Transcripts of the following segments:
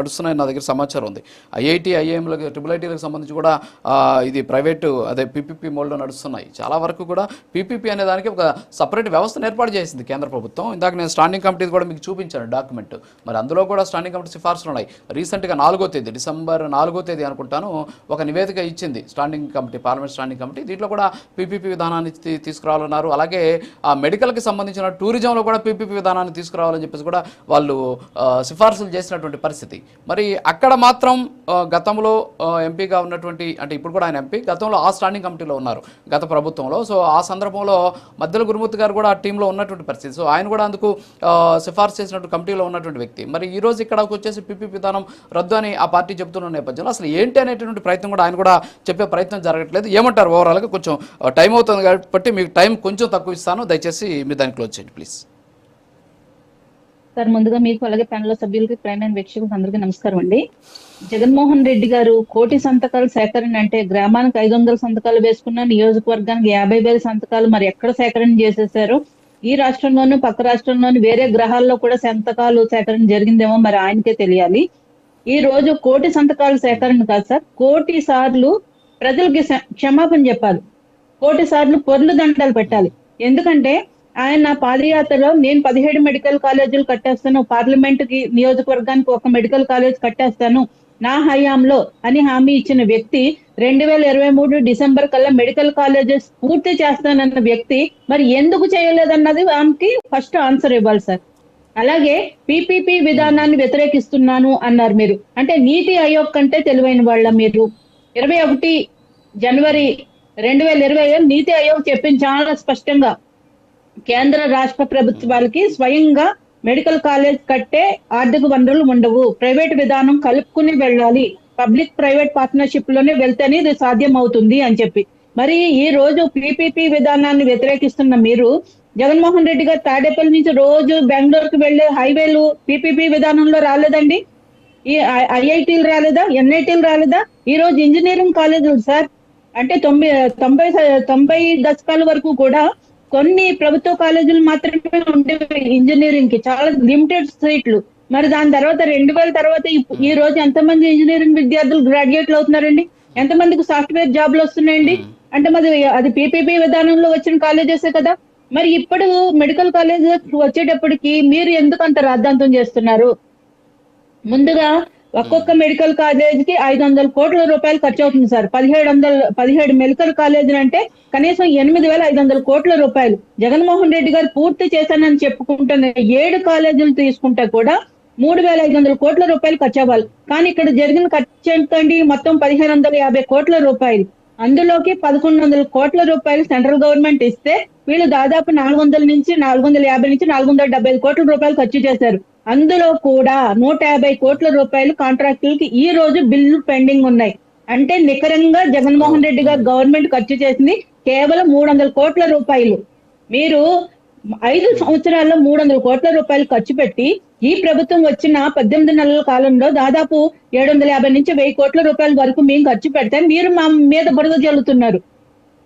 నడుస్తున్నాయి నా దగ్గర సమాచారం ఉంది. ఐఐటి, ఐఐఎంలకు, ట్రిపుల్ ఐటీలకు సంబంధించి కూడా ఇది ప్రైవేటు అదే పీపీపీ మోడ్లో నడుస్తున్నాయి. చాలా వరకు కూడా పీపీపీ అనే దానికి ఒక సపరేట్ వ్యవస్థను ఏర్పాటు చేసింది కేంద్ర ప్రభుత్వం. ఇందాక నేను స్టాండింగ్ కమిటీ కూడా మీకు చూపించాను డాక్యుమెంట్. మరి అందులో కూడా స్టాండింగ్ కమిటీ సిఫార్సులు ఉన్నాయి. రీసెంట్గా 4వ తేదీ డిసెంబర్ 4వ తేదీ అనుకుంటాను ఒక నివేదిక ఇచ్చింది standing committee, parliament standing committee. దీంట్లో కూడా పీపీపీ విధానాన్ని తీసుకురావాలన్నారు. అలాగే మెడికల్కి సంబంధించిన టూరిజంలో కూడా పీపీపీ విధానాన్ని తీసుకురావాలని చెప్పేసి కూడా వాళ్ళు సిఫార్సులు చేసినటువంటి పరిస్థితి. మరి అక్కడ మాత్రం గతంలో ఎంపీగా ఉన్నటువంటి, అంటే ఇప్పుడు కూడా ఆయన ఎంపీ, గతంలో ఆ స్టాండింగ్ కమిటీలో ఉన్నారు గత ప్రభుత్వంలో. సో ఆ సందర్భంలో మద్దెల గురుమూర్తి గారు కూడా ఆ టీంలో ఉన్నటువంటి పరిస్థితి. సో ఆయన కూడా అందుకు సిఫార్సు చేసినట్టు కమిటీలో ఉన్నటువంటి వ్యక్తి. మరి ఈ రోజు ఇక్కడకు వచ్చేసి పీపీపీ విధానం రద్దు అని ఆ పార్టీ చెబుతున్న నేపథ్యంలో అసలు ఏంటి అనేటువంటి ప్రయత్నం కూడా ఆయన కూడా చెప్పే ప్రయత్నం జరగట్లేదు. ఏమంటారు? ఓవరాల్గా కొంచెం టైం అవుతుంది కాబట్టి మీకు టైం కొంచెం తక్కువ ఇస్తాను, దయచేసి మీరు దాన్ని క్లోజ్ చేయండి ప్లీజ్. సార్, ముందుగా మీకు అలాగే ప్యానెల్ సభ్యులకి, ప్రైమ్ అండ్ వీక్షకులకు అందరికీ నమస్కారం అండి. జగన్మోహన్ రెడ్డి గారు 1,000,000 సంతకాలు సేకరణ అంటే గ్రామానికి 500 సంతకాలు వేసుకున్న, నియోజకవర్గానికి 50,000 సంతకాలు మరి ఎక్కడ సేకరణ చేసేసారు? ఈ రాష్ట్రంలోనూ పక్క రాష్ట్రంలోనూ వేరే గ్రహాల్లో కూడా సంతకాలు సేకరణ జరిగిందేమో మరి ఆయనకే తెలియాలి. ఈ రోజు 1,000,000 సంతకాలు సేకరణ కాదు సార్, 1,000,000 సార్లు ప్రజలకి క్షమాపణ చెప్పాలి, 1,000,000 సార్లు పొర్లు దండాలు పెట్టాలి. ఎందుకంటే ఆయన పాదయాత్రలో నేను 17 మెడికల్ కాలేజీలు కట్టేస్తాను, పార్లమెంట్ కి నియోజకవర్గానికి ఒక మెడికల్ కాలేజ్ కట్టేస్తాను నా హయాంలో అని హామీ ఇచ్చిన వ్యక్తి 2023 డిసెంబర్ కల్లా మెడికల్ కాలేజెస్ పూర్తి చేస్తానన్న వ్యక్తి మరి ఎందుకు చేయలేదన్నది ఆమెకి ఫస్ట్ ఆన్సర్ ఇవ్వాలి సార్. అలాగే పీపీపీ విధానాన్ని వ్యతిరేకిస్తున్నాను అన్నారు మీరు. అంటే నీతి ఆయోగ్ కంటే తెలివైన వాళ్ళ మీరు? 21 జనవరి 2020 నీతి ఆయోగ్ చెప్పింది చాలా స్పష్టంగా, కేంద్ర రాష్ట్ర ప్రభుత్వాలకి స్వయంగా మెడికల్ కాలేజ్ కట్టే ఆర్థిక వనరులు ఉండవు, ప్రైవేట్ విధానం కలుపుకుని వెళ్ళాలి, పబ్లిక్ ప్రైవేట్ పార్ట్నర్షిప్ లోనే వెళ్తేనే ఇది సాధ్యం అవుతుంది అని చెప్పి. మరి ఈ రోజు పీపీపీ విధానాన్ని వ్యతిరేకిస్తున్న మీరు, జగన్మోహన్ రెడ్డి గారు తాడేపల్లి నుంచి రోజు బెంగళూరుకు వెళ్లే హైవేలు పీపీపీ విధానంలో రాలేదండి? ఈ ఐఐటీలు రాలేదా? ఎన్ఐటీలు రాలేదా? ఈ రోజు ఇంజనీరింగ్ కాలేజీలు సార్, అంటే 90 దశకాల వరకు కూడా కొన్ని ప్రభుత్వ కాలేజీలు మాత్రమే ఉండేవి ఇంజనీరింగ్ కి, చాలా లిమిటెడ్ సీట్లు. మరి దాని తర్వాత 2000 తర్వాత ఈ రోజు ఎంతమంది ఇంజనీరింగ్ విద్యార్థులు గ్రాడ్యుయేట్లు అవుతున్నారండి? ఎంతమందికి సాఫ్ట్వేర్ జాబ్లు వస్తున్నాయండి? అంటే మరి అది పీపీపీ విధానంలో వచ్చిన కాలేజెసే కదా. మరి ఇప్పుడు మెడికల్ కాలేజ్ వచ్చేటప్పటికి మీరు ఎందుకు అంత రాద్ధాంతం చేస్తున్నారు? ముందుగా ఒక్కొక్క మెడికల్ కాలేజ్ కి 500 కోట్ల రూపాయలు ఖర్చు అవుతుంది సార్. 17 మెడికల్ కాలేజీలు అంటే కనీసం 8,500 కోట్ల రూపాయలు. జగన్మోహన్ రెడ్డి గారు పూర్తి చేశానని చెప్పుకుంటున్న 7 కాలేజీలు తీసుకుంటే కూడా 3,500 కోట్ల రూపాయలు ఖర్చు అవ్వాలి. కానీ ఇక్కడ జరిగిన ఖర్చు ఎంతండి? మొత్తం 1,550 కోట్ల రూపాయలు. అందులోకి 1,100 కోట్ల రూపాయలు సెంట్రల్ గవర్నమెంట్ ఇస్తే వీళ్ళు దాదాపు 400 నుంచి 450 నుంచి 475 కోట్ల రూపాయలు ఖర్చు చేశారు. అందులో కూడా 150 కోట్ల రూపాయలు కాంట్రాక్టులకి ఈ రోజు బిల్లు పెండింగ్ ఉన్నాయి. అంటే నికరంగా జగన్మోహన్ రెడ్డి గారు గవర్నమెంట్ ఖర్చు చేసింది కేవలం 300 కోట్ల రూపాయలు. మీరు 5 సంవత్సరాల్లో 300 కోట్ల రూపాయలు ఖర్చు పెట్టి ఈ ప్రభుత్వం వచ్చిన 18 నెలల కాలంలో దాదాపు 750 నుంచి 1000 కోట్ల రూపాయల వరకు మేము ఖర్చు పెడితే మీరు మా మీద బురద జల్లుతున్నారు.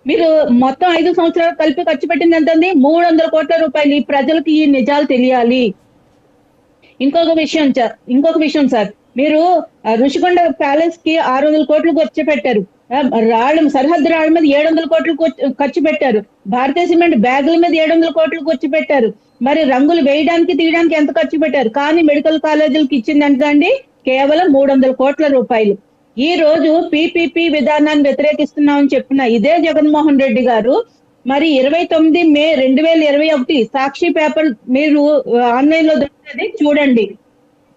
మీరు మొత్తం 5 సంవత్సరాలు కలిపి ఖర్చు పెట్టింది ఎంతండి? 300 కోట్ల రూపాయలు. ఈ ప్రజలకు ఈ నిజాలు తెలియాలి. ఇంకొక విషయం సార్, మీరు ఋషికొండ ప్యాలెస్ కి 600 కోట్లు ఖర్చు పెట్టారు. సరిహద్దు రాళ్ల మీద 700 కోట్లు ఖర్చు పెట్టారు. భారతీయ సిమెంట్ బ్యాగుల మీద 700 కోట్లు ఖర్చు పెట్టారు. మరి రంగులు వేయడానికి తీయడానికి ఎంత ఖర్చు పెట్టారు? కానీ మెడికల్ కాలేజీలకు ఇచ్చింది ఎంత అండి? కేవలం 300 కోట్ల రూపాయలు. ఈ రోజు పీపీపీ విధానాన్ని వ్యతిరేకిస్తున్నామని చెప్పిన ఇదే జగన్మోహన్ రెడ్డి గారు మరి 29 మే 2021 సాక్షి పేపర్ మీరు ఆన్లైన్ లో దొరుకుతుంది చూడండి,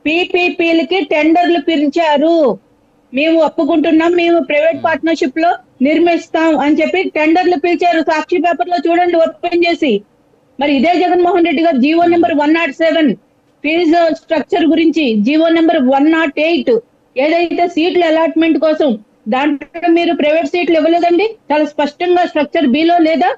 పీపీపీలకి టెండర్లు పిలిచారు, మేము ఒప్పుకుంటున్నాం, మేము ప్రైవేట్ పార్ట్నర్షిప్ లో నిర్మిస్తాం అని చెప్పి టెండర్లు పిలిచారు. సాక్షి పేపర్ లో చూడండి ఓపెన్ చేసి. మరి ఇదే జగన్మోహన్ రెడ్డి గారు జీవో నెంబర్ 107 ఫీజు స్ట్రక్చర్ గురించి, జీవో నెంబర్ 108 ఏదైతే సీట్ల అలాట్మెంట్ కోసం, దాంట్లో మీరు ప్రైవేట్ సీట్లు ఇవ్వలేదండి. చాలా స్పష్టంగా స్ట్రక్చర్ బిలో లేదా?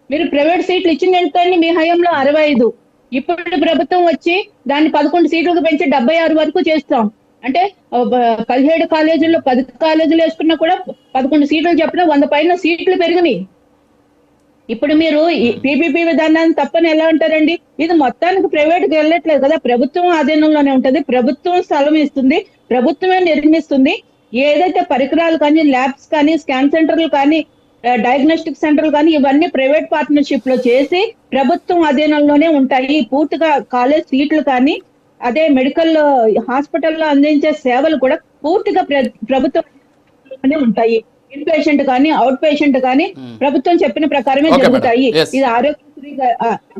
మీరు ప్రైవేట్ సీట్లు ఇచ్చింది ఎంతండి? మీ హయాంలో 65. ఇప్పుడు ప్రభుత్వం వచ్చి దాన్ని 11 సీట్లకు పెంచి 76 వరకు చేస్తాం. అంటే 17 కాలేజీల్లో 10 కాలేజీలు వేసుకున్నా కూడా 11 సీట్లు చెప్పినా 100 పైన సీట్లు పెరిగినాయి. ఇప్పుడు మీరు ఈ పీపీపీ విధానాన్ని తప్పని ఎలా అంటారండి? ఇది మొత్తానికి ప్రైవేట్కి వెళ్ళట్లేదు కదా, ప్రభుత్వం ఆధీనంలోనే ఉంటది, ప్రభుత్వం స్థలం ఇస్తుంది, ప్రభుత్వమే నిర్మిస్తుంది. ఏదైతే పరికరాలు కానీ, ల్యాబ్స్ కానీ, స్కాన్ సెంటర్లు కానీ, డయాగ్నోస్టిక్ సెంటర్లు కానీ ఇవన్నీ ప్రైవేట్ పార్ట్నర్షిప్ లో చేసి ప్రభుత్వం అధీనంలోనే ఉంటాయి. పూర్తిగా కాలేజ్ సీట్లు కానీ, అదే మెడికల్ హాస్పిటల్లో అందించే సేవలు కూడా పూర్తిగా ప్రభుత్వం ఉంటాయి. ఇన్ పేషెంట్ కానీ, అవుట్ పేషెంట్ కానీ ప్రభుత్వం చెప్పిన ప్రకారమే Okay, madam. జరుగుతాయి. Yes. ఇది ఆరోగ్యశ్రీ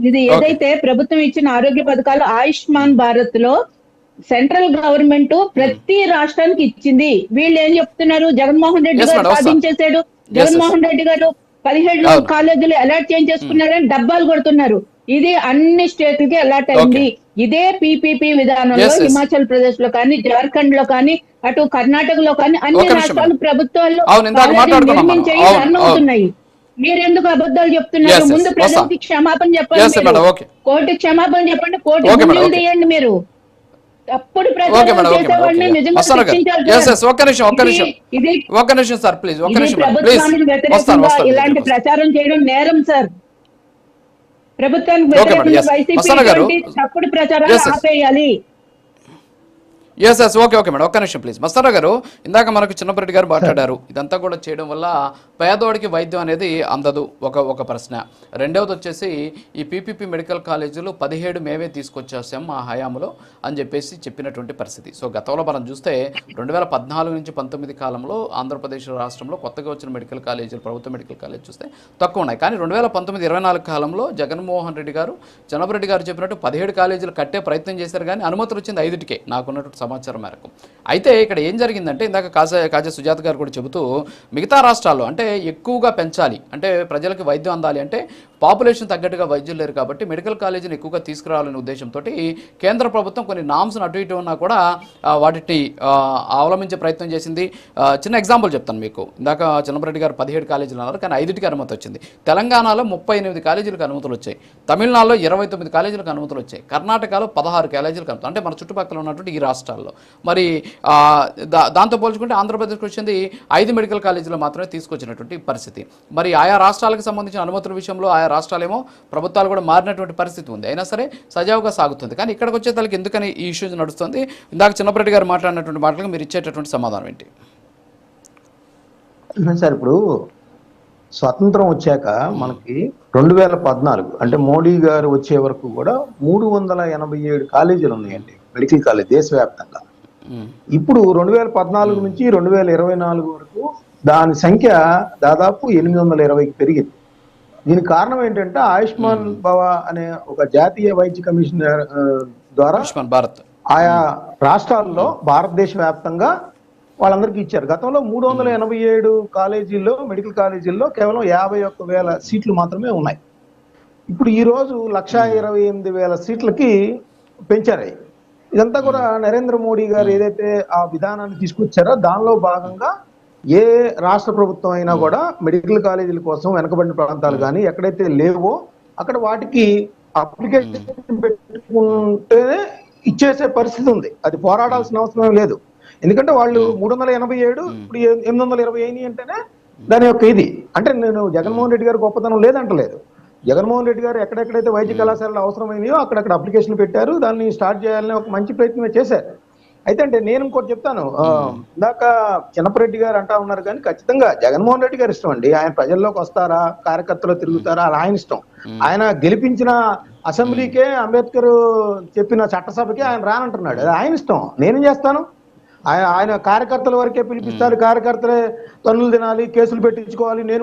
ఇది ఏదైతే ప్రభుత్వం ఇచ్చిన ఆరోగ్య పథకాలు ఆయుష్మాన్ భారత్ లో సెంట్రల్ గవర్నమెంట్ ప్రతి రాష్ట్రానికి ఇచ్చింది. వీళ్ళు ఏం చెప్తున్నారు? జగన్మోహన్ రెడ్డి Yes, గారు madam. వస్తాను. సాధించేశాడు, Yes, జగన్మోహన్ రెడ్డి గారు 17 అవును. కాలేజీలు అలాట్ చేయించేసుకున్నారని డబ్బాలు కొడుతున్నారు. ఇది అన్ని స్టేట్లకి అలాట్ అయింది. ఇదే పీపీపీ విధానంలో Yes, yes. హిమాచల్ ప్రదేశ్ లో కానీ, జార్ఖండ్ లో కానీ, అటు కర్ణాటకలో కానీ అన్ని ఒక నిమిషం రాష్ట్రాలు ప్రభుత్వాలు అవును, ఇందాక కాలేజీలు మాట్లాడుకున్నాం మనం. నిర్మించేవి అవును, రన్ అవుతున్నాయి. మీరెందుకు అబద్ధాలు చెప్తున్నారు? Yes, yes. ముందు ప్రజలకి క్షమాపణ Yes, చెప్పండి. madam. Okay. కోర్టు క్షమాపణ చెప్పండి, కోర్టు Okay, madam. గుండెలు Okay. తీయండి. మీరు తప్పుడు ఓకే ప్రచారం మేడం, ఓకే చేసేవాడిని మేడం, నిజంగా వస్తాను గారు. శిక్షించాలి ఎస్ సార్. ఎస్, ఒక్క నిమిషం ఇది ఒక్క నిమిషం సార్, ప్లీజ్ ఒక్క ఇది నిమిషం మేడం, ప్లీజ్ ప్రభుత్వానికి వస్తాను వ్యతిరేకంగా ఇలాంటి ప్రచారం చేయడం నేరం సార్. ప్రభుత్వానికి Okay, madam. వ్యతిరేకంగా Yes. వైసీపీ వస్తాను గారు. ఇటువంటి తప్పుడు ప్రచారాలు Yes, yes. ఆపేయాలి. Yes yes, okay okay madam, ఒక్క నిమిషం ప్లీజ్. మస్తారా గారు, ఇందాక మనకు చిన్నపరెడ్డి గారు మాట్లాడారు, ఇదంతా కూడా చేయడం వల్ల పేదవాడికి వైద్యం అనేది అందదు, ఒక ప్రశ్న. రెండవది వచ్చేసి ఈ పీపీపీ మెడికల్ కాలేజీలు 17 మేమే తీసుకొచ్చేసాం మా హయాంలో అని చెప్పేసి చెప్పినటువంటి పరిస్థితి. సో గతంలో మనం చూస్తే 2014 నుంచి 19 కాలంలో ఆంధ్రప్రదేశ్ రాష్ట్రంలో కొత్తగా వచ్చిన మెడికల్ కాలేజీలు, ప్రభుత్వ మెడికల్ కాలేజ్ చూస్తే తక్కువ ఉన్నాయి. కానీ 2019-24 కాలంలో జగన్మోహన్ రెడ్డి గారు, చిన్నపరెడ్డి గారు చెప్పినట్టు 17 కాలేజీలు కట్టే ప్రయత్నం చేశారు, కానీ అనుమతులు వచ్చింది 5కే నాకున్నటువంటి సమాచారం మేరకు. అయితే ఇక్కడ ఏం జరిగిందంటే, ఇందాక కాజా సుజాత గారు కూడా చెబుతూ, మిగతా రాష్ట్రాల్లో అంటే ఎక్కువగా పెంచాలి అంటే ప్రజలకు వైద్యం అందాలి అంటే పాపులేషన్ తగ్గట్టుగా వైద్యులు లేరు కాబట్టి మెడికల్ కాలేజీని ఎక్కువగా తీసుకురావాలనే ఉద్దేశంతో కేంద్ర ప్రభుత్వం కొన్ని నామ్స్ను అటు ఇటు ఉన్నా కూడా వాటిని అవలంబించే ప్రయత్నం చేసింది. చిన్న ఎగ్జాంపుల్ చెప్తాను మీకు. ఇందాక చిన్నపరెడ్డి గారు 17 కాలేజీలు అన్నారు, కానీ 5కి అనుమతి వచ్చింది. తెలంగాణలో 38 కాలేజీలకు అనుమతులు వచ్చాయి, తమిళనాడులో 29 కాలేజీలకు అనుమతులు వచ్చాయి, కర్ణాటకలో 16 కాలేజీలకు అనుమతులు, అంటే మన చుట్టుపక్కల ఉన్నటువంటి ఈ రాష్ట్రాల్లో. మరి దాంతో పోల్చుకుంటే ఆంధ్రప్రదేశ్కి వచ్చింది 5 మెడికల్ కాలేజీలు మాత్రమే తీసుకొచ్చినటువంటి పరిస్థితి. మరి ఆయా రాష్ట్రాలకు సంబంధించిన అనుమతుల విషయంలో ఆయా రాష్ట్రాలేమో ప్రభుత్వాలు కూడా మారినటువంటి పరిస్థితి ఉంది, అయినా సరే సజావుగా సాగుతుంది. కానీ ఇక్కడికి వచ్చేతలకి ఎందుకని ఈ ఇష్యూస్ నడుస్తుంది? ఇందాక చిన్నపరెడ్డి గారు మాట్లాడినటువంటి మాటలకు మీరు ఇచ్చేటటువంటి సమాధానం ఏంటి సార్? ఇప్పుడు స్వతంత్రం వచ్చాక మనకి 2014 అంటే మోడీ గారు వచ్చే వరకు కూడా 387 కాలేజీలు ఉన్నాయండి, మెడికల్ కాలేజ్ దేశవ్యాప్తంగా. ఇప్పుడు 2014 నుంచి 2024 వరకు దాని సంఖ్య దాదాపు 820కి పెరిగింది. దీనికి కారణం ఏంటంటే ఆయుష్మాన్ భవ అనే ఒక జాతీయ వైద్య కమిషన్ ద్వారా ఆయుష్మాన్ భారత్ ఆయా రాష్ట్రాల్లో భారతదేశ వ్యాప్తంగా వాళ్ళందరికీ ఇచ్చారు. గతంలో 387 కాలేజీల్లో, మెడికల్ కాలేజీల్లో కేవలం 51,000 సీట్లు మాత్రమే ఉన్నాయి. ఇప్పుడు ఈ రోజు 1,28,000 సీట్లకి పెంచారు. ఇదంతా కూడా నరేంద్ర మోడీ గారు ఏదైతే ఆ విధానాన్ని తీసుకొచ్చారో దానిలో భాగంగా ఏ రాష్ట్ర ప్రభుత్వం అయినా కూడా మెడికల్ కాలేజీల కోసం వెనకబడిన ప్రాంతాలు కానీ ఎక్కడైతే లేవో అక్కడ వాటికి అప్లికేషన్ పెట్టుకుంటేనే ఇచ్చేసే పరిస్థితి ఉంది. అది పోరాడాల్సిన అవసరం లేదు. ఎందుకంటే వాళ్ళు 387 ఇప్పుడు 820 అయినాయి అంటేనే దాని యొక్క ఇది. అంటే నేను జగన్మోహన్ రెడ్డి గారు గొప్పతనం లేదంటలేదు. జగన్మోహన్ రెడ్డి గారు ఎక్కడెక్కడైతే వైద్య కళాశాలలు అవసరమైనాయో అక్కడక్కడ అప్లికేషన్లు పెట్టారు, దాన్ని స్టార్ట్ చేయాలని ఒక మంచి ప్రయత్నమే చేశారు. అయితే అంటే నేను ఇంకోటి చెప్తాను, ఇందాక చిన్నపరెడ్డి గారు అంటా ఉన్నారు, కానీ ఖచ్చితంగా జగన్మోహన్ రెడ్డి గారు ఇష్టం అండి. ఆయన ప్రజల్లోకి వస్తారా, కార్యకర్తలు తిరుగుతారా, అది ఆయన ఇష్టం. ఆయన గెలిపించిన అసెంబ్లీకే, అంబేద్కర్ చెప్పిన చట్టసభకి ఆయన రానంటున్నాడు, అది ఆయన ఇష్టం. నేనేం చేస్తాను? ఆయన కార్యకర్తల వరకే పిలిపిస్తారు, కార్యకర్తలే తన్నులు తినాలి, కేసులు పెట్టించుకోవాలి, నేను